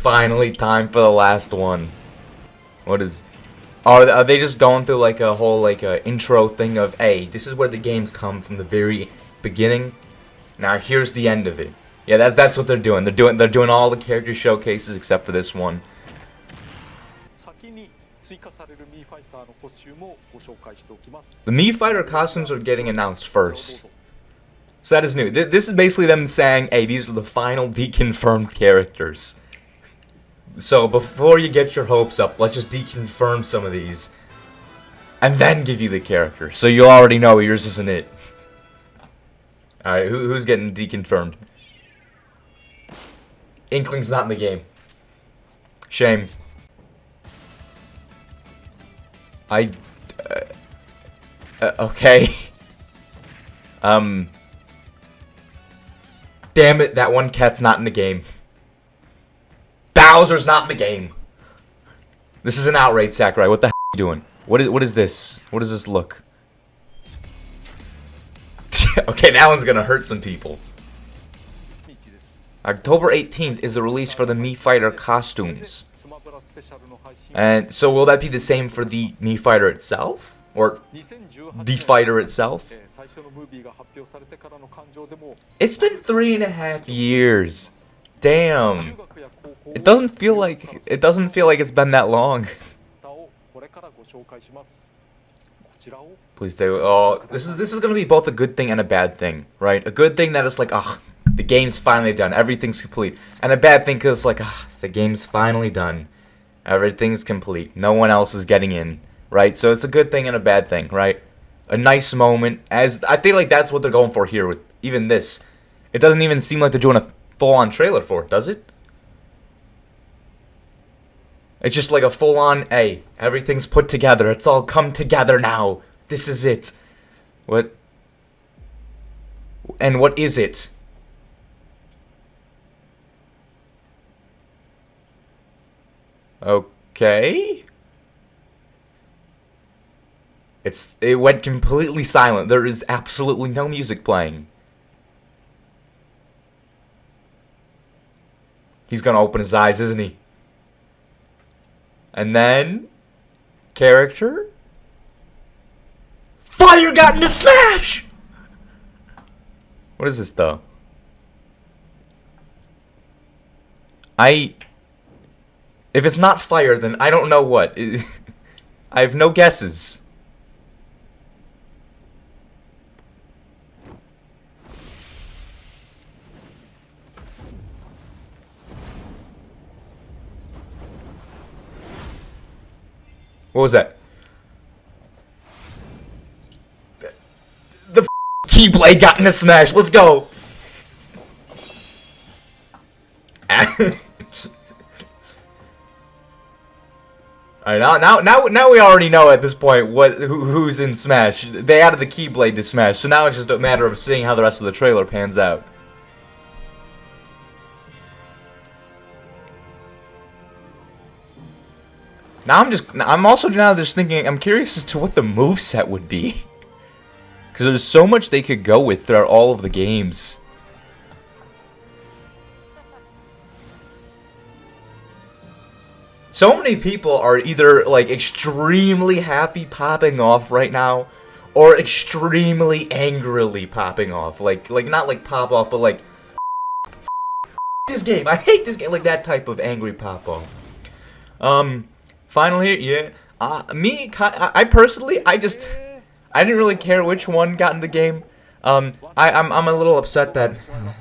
finally time for the last one. What is... Are they just going through like a whole like intro thing of, hey, this is where the games come from the very beginning. Now here's the end of it. Yeah, that's what they're doing. They're doing all the character showcases except for this one. The Mii Fighter costumes are getting announced first. So that is new. This is basically them saying, hey, these are the final deconfirmed characters. So before you get your hopes up, let's just deconfirm some of these. And then give you the character. So you already know yours isn't it. Alright, who's getting deconfirmed? Inkling's not in the game. Shame. Okay. Damn it, that one cat's not in the game. Bowser's not in the game. This is an outrage, Sakurai. What the hell are you doing? What is this? What does this look? Okay, that one's gonna hurt some people. October 18th is the release for the Mii Fighter costumes. And so will that be the same for the Mii Fighter itself? Or the fighter itself? It's been 3.5 years. Damn. It doesn't feel like it's been that long. Please say, oh, this is gonna be both a good thing and a bad thing, right? A good thing that it's like, ah, the game's finally done, everything's complete, and a bad thing because like, ah, the game's finally done, everything's complete, no one else is getting in, right? So it's a good thing and a bad thing, right? A nice moment, as I think like that's what they're going for here with even this. It doesn't even seem like they're doing a full-on trailer for it, does it? It's just like a full-on, hey, everything's put together. It's all come together now. This is it. What? And what is it? Okay. It went completely silent. There is absolutely no music playing. He's gonna open his eyes, isn't he? And then, character, fire got into Smash! What is this though? If it's not fire, then I don't know what. I have no guesses. What was that? The Keyblade got in a Smash. Let's go. Alright, now we already know at this point who's in Smash. They added the Keyblade to Smash, so now it's just a matter of seeing how the rest of the trailer pans out. I'm also now just thinking, I'm curious as to what the moveset would be. Because there's so much they could go with throughout all of the games. So many people are either, like, extremely happy popping off right now, or extremely angrily popping off. Like not like pop off, but like, this game, I hate this game, like that type of angry pop off. Finally, yeah. I personally, I didn't really care which one got in the game. I'm a little upset that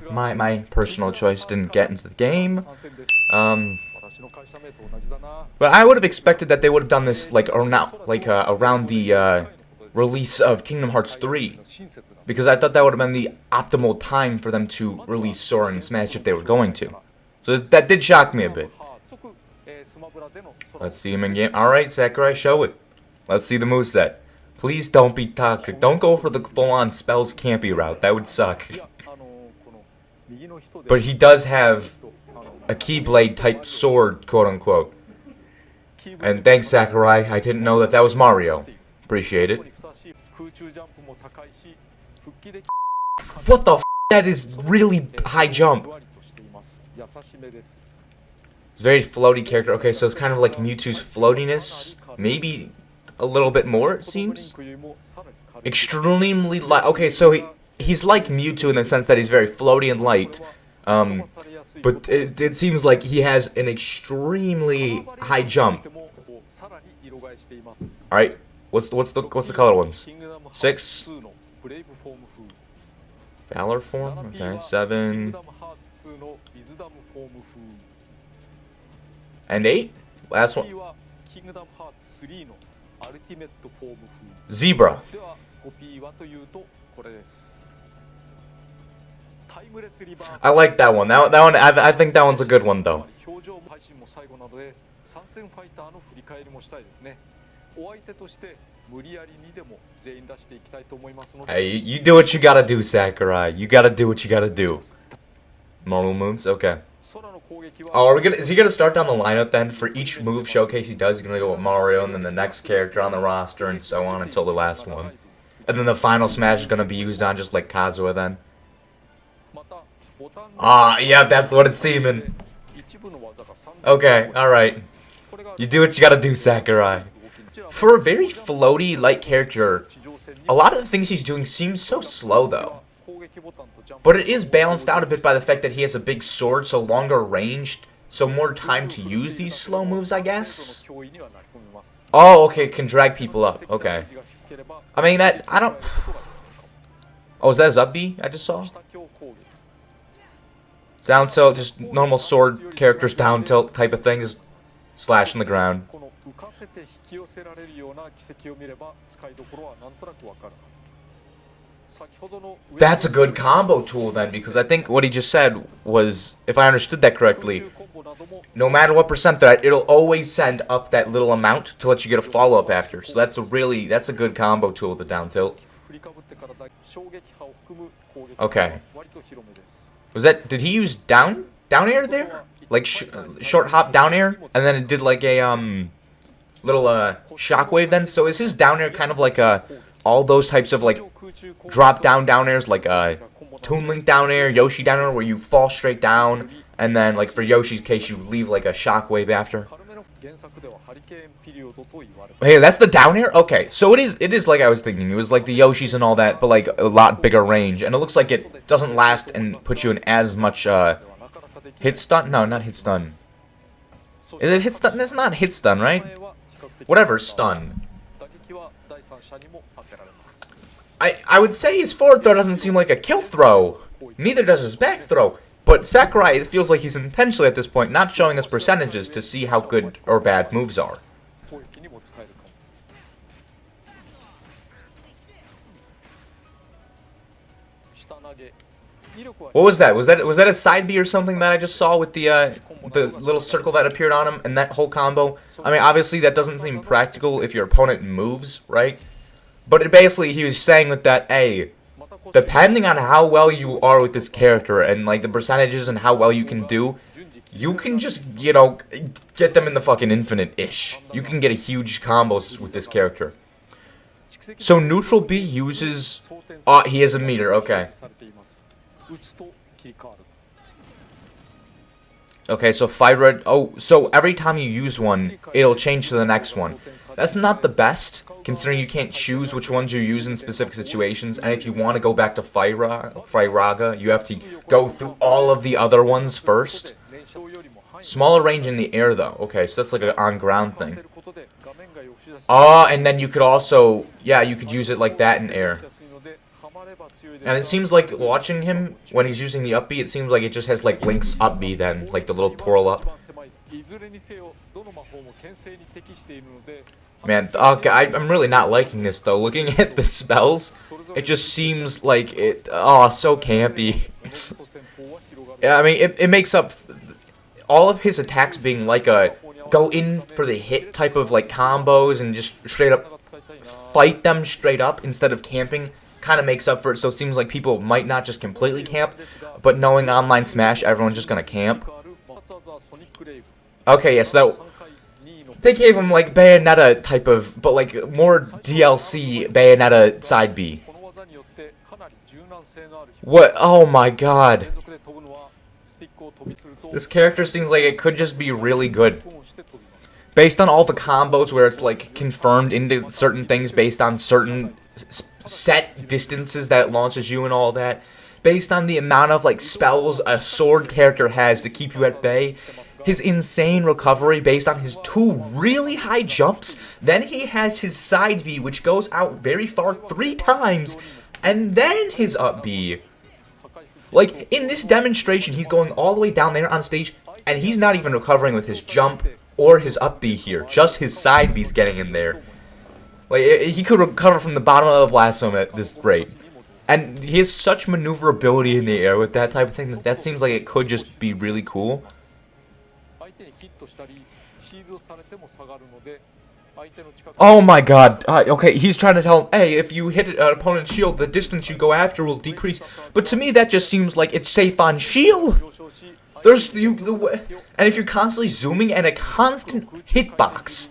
my personal choice didn't get into the game. But I would have expected that they would have done this like around the release of Kingdom Hearts 3, because I thought that would have been the optimal time for them to release Sora and Smash if they were going to. So that did shock me a bit. Let's see him in game. Alright, Sakurai, show it. Let's see the moveset. Please don't be toxic. Don't go for the full-on spells campy route. That would suck. But he does have a Keyblade type sword, quote-unquote. And thanks, Sakurai. I didn't know that was Mario. Appreciate it. What the f***? That is really high jump. It's a very floaty character. Okay, so it's kind of like Mewtwo's floatiness. Maybe a little bit more, it seems. Extremely light. Okay, so he's like Mewtwo in the sense that he's very floaty and light. But it seems like he has an extremely high jump. Alright, what's the color ones? 6. Valor form? Okay, 7. And 8? Last one. Zebra. I like that one. That one. I think that one's a good one though. Hey, you do what you gotta do, Sakurai. You gotta do what you gotta do. Normal moves? Okay. Oh, is he gonna start down the lineup then? For each move showcase he does, he's gonna go with Mario and then the next character on the roster and so on until the last one. And then the final smash is gonna be used on just like Kazuha then. Ah, yeah, that's what it's seeming. Okay, alright. You do what you gotta do, Sakurai. For a very floaty, light character, a lot of the things he's doing seems so slow though. But it is balanced out a bit by the fact that he has a big sword, so longer ranged, so more time to use these slow moves, I guess? Oh, okay, can drag people up. Okay. I mean, I don't... Oh, is that his up B I just saw? Down tilt, just normal sword characters down tilt type of thing, just slash in the ground. That's a good combo tool then, because I think what he just said was, if I understood that correctly, no matter what percent that, it'll always send up that little amount to let you get a follow-up after. So that's a good combo tool, the down tilt. Okay. Did he use down air there? Like short hop down air, and then it did like a little shockwave then? So is his down air kind of like all those types of like drop down airs, like Toon Link down air, Yoshi down air, where you fall straight down, and then like for Yoshi's case you leave like a shockwave after? Hey, that's the down air? Okay, so it is like I was thinking. It was like the Yoshis and all that, but like a lot bigger range, and it looks like it doesn't last and put you in as much hit stun? No, not hit stun. Is it hit stun? It's not hit stun, right? Whatever, stun. I would say his forward throw doesn't seem like a kill throw. Neither does his back throw. But Sakurai, it feels like he's intentionally at this point not showing us percentages to see how good or bad moves are. What was that? Was that a side B or something that I just saw with the little circle that appeared on him and that whole combo? I mean, obviously that doesn't seem practical if your opponent moves, right? But basically he was saying with that, hey, depending on how well you are with this character and like the percentages and how well you can do, you can just, you know, get them in the fucking infinite-ish. You can get a huge combos with this character. So neutral B uses... he has a meter, okay. Okay, so Fire... Oh, so every time you use one, it'll change to the next one. That's not the best, considering you can't choose which ones you use in specific situations, and if you want to go back to Firaga, you have to go through all of the other ones first. Smaller range in the air, though. Okay, so that's like an on-ground thing. And then you could also... Yeah, you could use it like that in air. And it seems like watching him, when he's using the up B, it seems like it just has like Link's up B then, like the little twirl up. Man, okay, I'm really not liking this though. Looking at the spells, it just seems like it, so campy. Yeah, I mean, it makes up all of his attacks being like a go in for the hit type of like combos and just straight up fight them straight up instead of camping. Kind of makes up for it, so it seems like people might not just completely camp, but knowing online Smash, everyone's just gonna camp. Okay, yeah, so that, they gave him like Bayonetta type of, but like more DLC Bayonetta side B. What? Oh my god. This character seems like it could just be really good. Based on all the combos where it's like confirmed into certain things based on certain set distances that it launches you and all that. Based on the amount of like spells a sword character has to keep you at bay. His insane recovery based on his 2 really high jumps. Then he has his side B, which goes out very far 3 times. And then his up B. Like, in this demonstration, he's going all the way down there on stage, and he's not even recovering with his jump or his up B here. Just his side B's getting him there. Like, he could recover from the bottom of the blast zone at this rate. And he has such maneuverability in the air with that type of thing that seems like it could just be really cool. Oh my god. Okay, he's trying to tell him, hey, if you hit an opponent's shield, the distance you go after will decrease. But to me, that just seems like it's safe on shield. And if you're constantly zooming and a constant hitbox,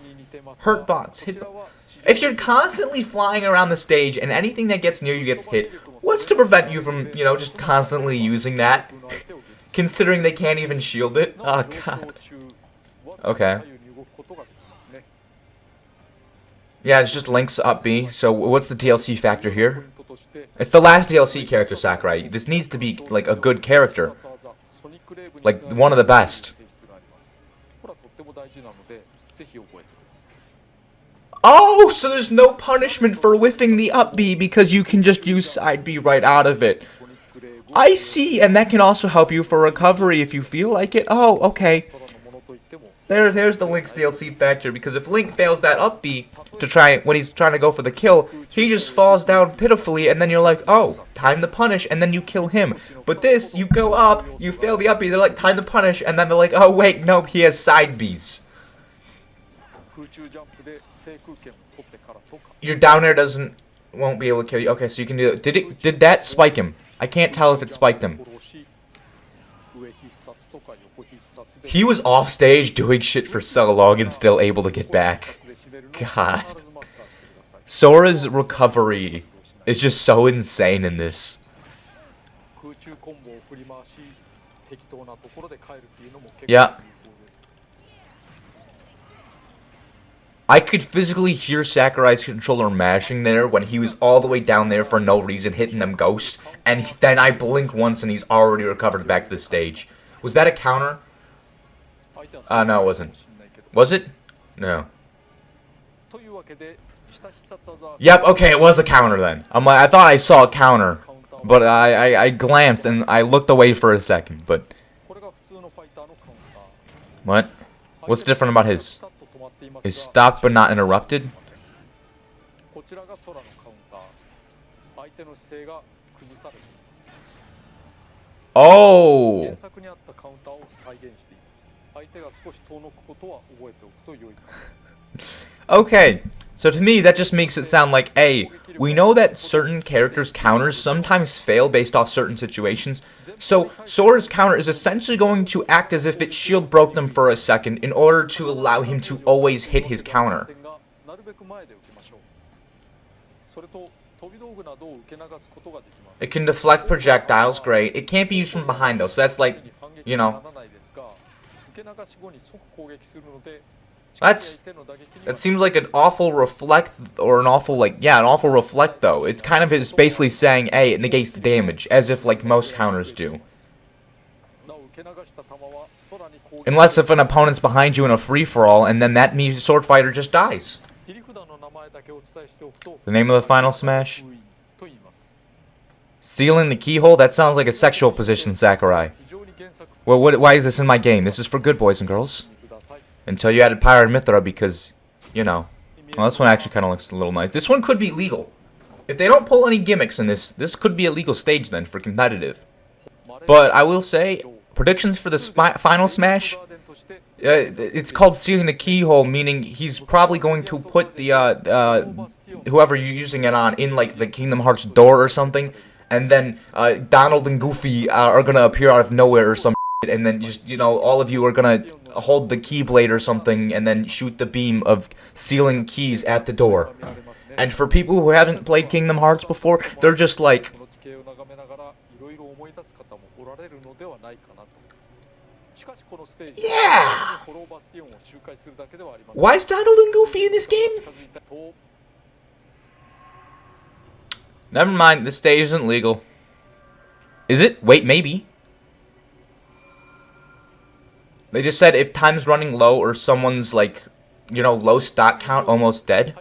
if you're constantly flying around the stage and anything that gets near you gets hit, what's to prevent you from, you know, just constantly using that? Considering they can't even shield it? Oh god. Okay. Yeah, it's just Link's up B. So what's the DLC factor here? It's the last DLC character, Sakurai. This needs to be like a good character. Like one of the best. Oh, so there's no punishment for whiffing the up B because you can just use side B right out of it. I see, and that can also help you for recovery if you feel like it. Oh, okay. There's the Link's DLC factor, because if Link fails that up B when he's trying to go for the kill, he just falls down pitifully, and then you're like, oh, time to punish, and then you kill him. But this, you go up, you fail the up B, they're like, time to punish, and then they're like, oh wait, nope, he has side Bs. Your down air won't be able to kill you. Okay, so you can do it. Did that spike him? I can't tell if it spiked him. He was off stage doing shit for so long and still able to get back. God. Sora's recovery is just so insane in this. Yeah. I could physically hear Sakurai's controller mashing there when he was all the way down there for no reason, hitting them ghosts, and then I blink once and he's already recovered back to the stage. Was that a counter? No, it wasn't. Was it? No. Yep, okay, it was a counter then. I thought I saw a counter, but I glanced and I looked away for a second, but... What? What's different about his? Is stopped but not interrupted? Oh! Okay, so to me that just makes it sound like, hey, we know that certain characters' counters sometimes fail based off certain situations, so Sora's counter is essentially going to act as if its shield broke them for a second in order to allow him to always hit his counter. It can deflect projectiles, great. It can't be used from behind though, so that's like, you know... That seems like an awful reflect, or an awful, like, yeah, an awful reflect, though. It kind of is basically saying, hey, it negates the damage, as if, like, most counters do. Unless if an opponent's behind you in a free-for-all, and then that sword fighter just dies. The name of the final smash? Sealing the keyhole? That sounds like a sexual position, Sakurai. Well, why is this in my game? This is for good boys and girls. Until you added Pyre and Mithra because, you know. Well, this one actually kind of looks a little nice. This one could be legal. If they don't pull any gimmicks in this, this could be a legal stage then for competitive. But I will say, predictions for this final smash, it's called Sealing the Keyhole, meaning he's probably going to put the, whoever you're using it on in, like, the Kingdom Hearts door or something. And then Donald and Goofy are going to appear out of nowhere or some shit, and then just, you know, all of you are going to hold the keyblade or something and then shoot the beam of sealing keys at the door. And for people who haven't played Kingdom Hearts before, they're just like... Yeah! Why is Donald and Goofy in this game? Never mind, this stage isn't legal. Is it? Wait, maybe. They just said if time's running low or someone's like, you know, low stock count, almost dead.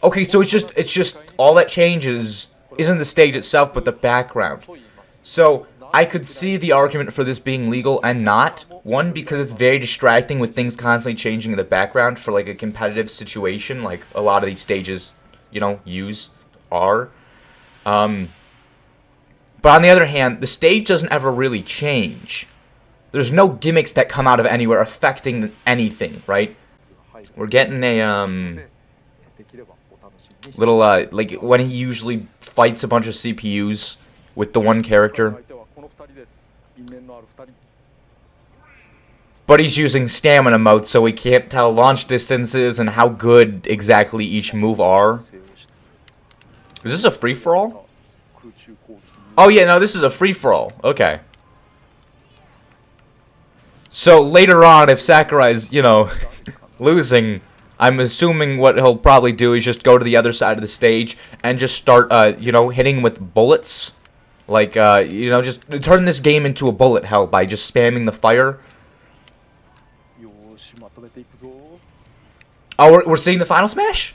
Okay, so it's just all that changes isn't the stage itself but the background. So I could see the argument for this being legal and not. One, because it's very distracting with things constantly changing in the background for like a competitive situation, like a lot of these stages, you know, are. But on the other hand, the stage doesn't ever really change. There's no gimmicks that come out of anywhere affecting anything, right? We're getting a little like when he usually fights a bunch of CPUs with the one character. But he's using stamina mode, so we can't tell launch distances and how good exactly each move are. Is this a free-for-all? Oh yeah, no, this is a free-for-all. Okay. So later on, if Sakurai's, you know, losing, I'm assuming what he'll probably do is just go to the other side of the stage and just start, you know, hitting with bullets. Like, you know, just turn this game into a bullet hell by just spamming the fire. Oh, we're seeing the final smash?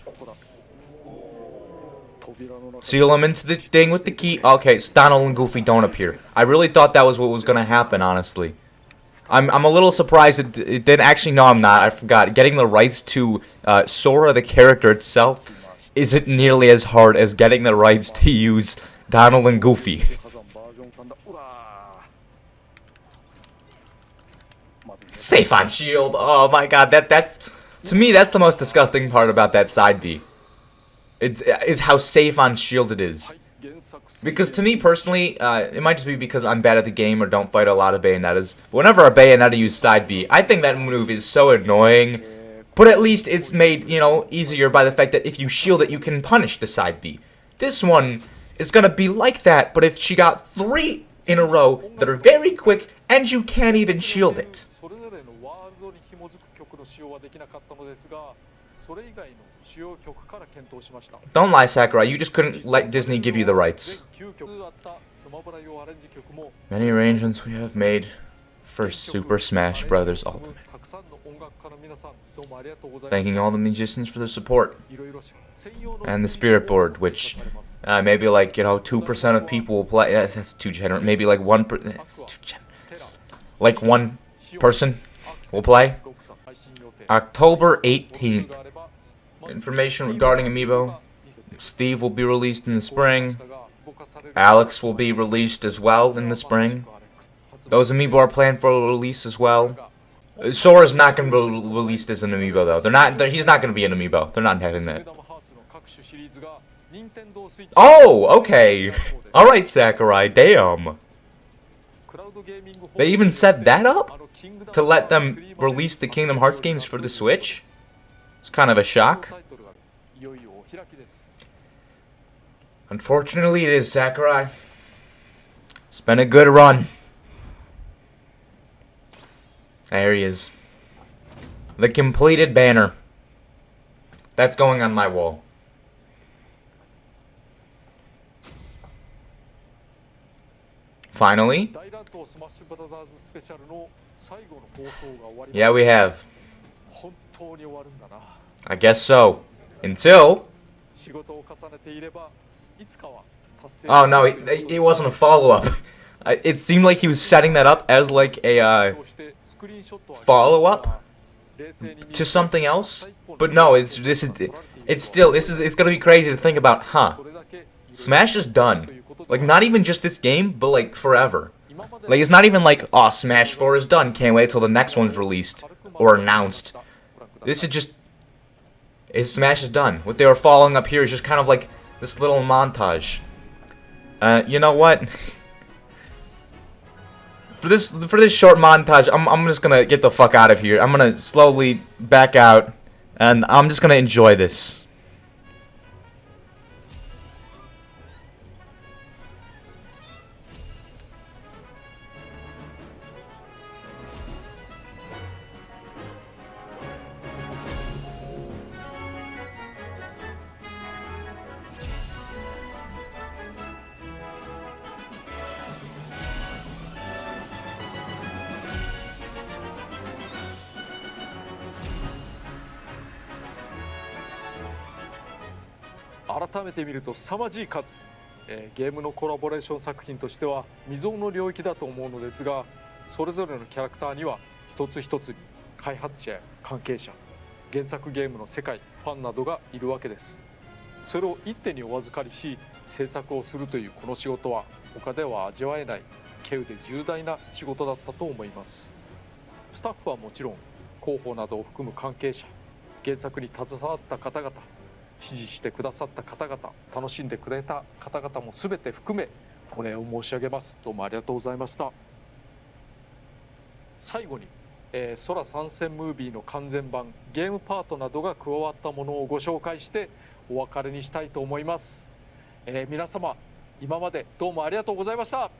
Seal him into the thing with the key. Okay, so Donald and Goofy don't appear. I really thought that was what was going to happen, honestly. I'm a little surprised it didn't. Actually, no, I'm not. I forgot. Getting the rights to Sora, the character itself, isn't nearly as hard as getting the rights to use Donald and Goofy. Safe on shield. Oh my god, that's to me that's the most disgusting part about that side B. Is how safe on shield it is. Because to me personally, it might just be because I'm bad at the game or don't fight a lot of Bayonettas. Whenever a Bayonetta uses side B, I think that move is so annoying. But at least it's made, you know, easier by the fact that if you shield it, you can punish the side B. This one is gonna be like that, but if she got 3 in a row that are very quick and you can't even shield it. Don't lie, Sakurai. You just couldn't let Disney give you the rights. Many arrangements we have made for Super Smash Bros. Ultimate. Thanking all the musicians for their support. And the Spirit Board, which maybe like, you know, 2% of people will play. That's too generous. Maybe like 1%. That's too generous. Like 1 person will play. October 18th. Information regarding Amiibo. Steve will be released in the spring. Alex will be released as well in the spring. Those Amiibo are planned for release as well. Sora's not going to be released as an Amiibo though. He's not going to be an Amiibo. They're not having that. Oh, okay. Alright, Sakurai. Damn. They even set that up? To let them release the Kingdom Hearts games for the Switch? It's kind of a shock. Unfortunately, it is, Sakurai. It's been a good run. There he is. The completed banner. That's going on my wall. Finally. Yeah, we have. I guess so. Until... Oh no, it wasn't a follow-up. It seemed like he was setting that up as like a follow-up to something else. But no, it's gonna be crazy to think about, huh? Smash is done. Like not even just this game, but like forever. Like it's not even like, oh, Smash 4 is done. Can't wait till the next one's released or announced. This is just Smash is done. What they were following up here is just kind of like this little montage. You know what? For this short montage, I'm just gonna get the fuck out of here. I'm gonna slowly back out, and I'm just gonna enjoy this. 改めて見ると凄まじい数、ゲームのコラボレーション作品としては未曾有の領域だと思うのですが、それぞれのキャラクターには一つ一つに開発者や関係者、原作ゲームの世界ファンなどがいるわけです。それを一手にお預かりし制作をするというこの仕事は他では味わえない稀有で重大な仕事だったと思います。スタッフはもちろん広報などを含む関係者、原作に携わった方々、支持してくださった方々、楽しんでくれた方々も全て含めお礼を申し上げます。どうもありがとうございました。最後に、空参戦ムービーの完全版ゲームパートなどが加わったものをご紹介してお別れにしたいと思います。皆様今までどうもありがとうございました。